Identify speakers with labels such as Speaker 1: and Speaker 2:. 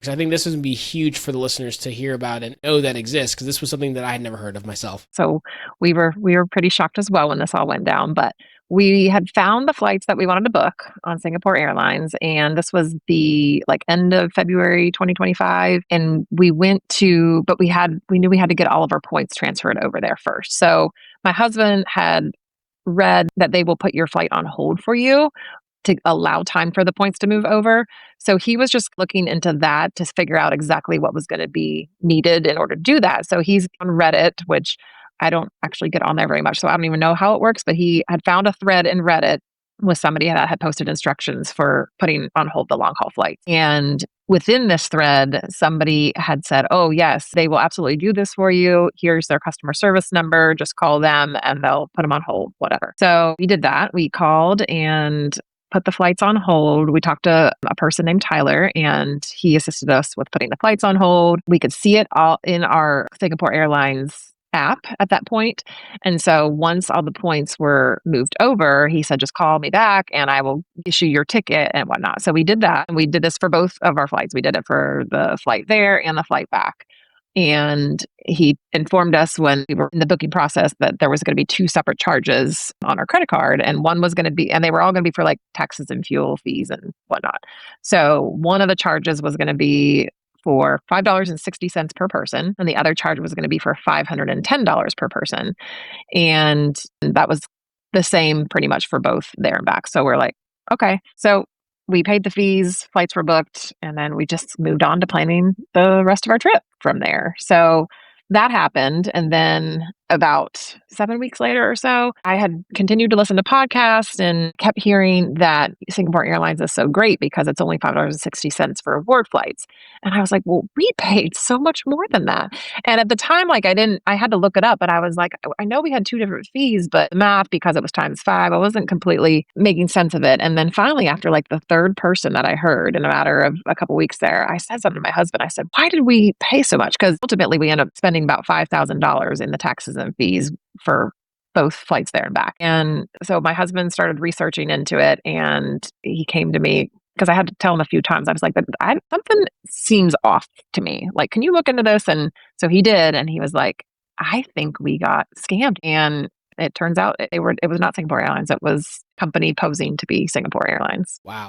Speaker 1: Because I think this would be huge for the listeners to hear about and know that exists, because this was something that I had never heard of myself.
Speaker 2: So we were pretty shocked as well when this all went down, but we had found the flights that we wanted to book on Singapore Airlines, and this was the like end of February 2025, and we knew we had to get all of our points transferred over there first. So my husband had read that they will put your flight on hold for you to allow time for the points to move over. So he was just looking into that to figure out exactly what was going to be needed in order to do that. So he's on Reddit, which I don't actually get on there very much. So I don't even know how it works, but he had found a thread in Reddit with somebody that had posted instructions for putting on hold the long haul flights. And within this thread, somebody had said, oh, yes, they will absolutely do this for you. Here's their customer service number. Just call them and they'll put them on hold, whatever. So we did that. We called and put the flights on hold. We talked to a person named Tyler, and he assisted us with putting the flights on hold. We could see it all in our Singapore Airlines app at that point. And so once all the points were moved over, he said, just call me back and I will issue your ticket and whatnot. So we did that. And we did this for both of our flights. We did it for the flight there and the flight back. And he informed us when we were in the booking process that there was going to be two separate charges on our credit card. And one was going to be, and they were all going to be for like taxes and fuel fees and whatnot. So one of the charges was going to be for $5.60 per person, and the other charge was going to be for $510 per person. And that was the same pretty much for both there and back. So we're like, okay. So we paid the fees, flights were booked, and then we just moved on to planning the rest of our trip from there. So that happened. And then about 7 weeks later or so, I had continued to listen to podcasts and kept hearing that Singapore Airlines is so great because it's only $5.60 for award flights. And I was like, well, we paid so much more than that. And at the time, like I had to look it up, but I was like, I know we had two different fees, but the math, because it was times five, I wasn't completely making sense of it. And then finally, after like the third person that I heard in a matter of a couple weeks there, I said something to my husband. I said, why did we pay so much? Because ultimately we ended up spending about $5,000 in the taxes and fees for both flights there and back. And so my husband started researching into it, and he came to me because I had to tell him a few times. I was like, but something seems off to me. Like, can you look into this? And so he did. And he was like, I think we got scammed. And it turns out it was not Singapore Airlines. It was company posing to be Singapore Airlines.
Speaker 1: Wow.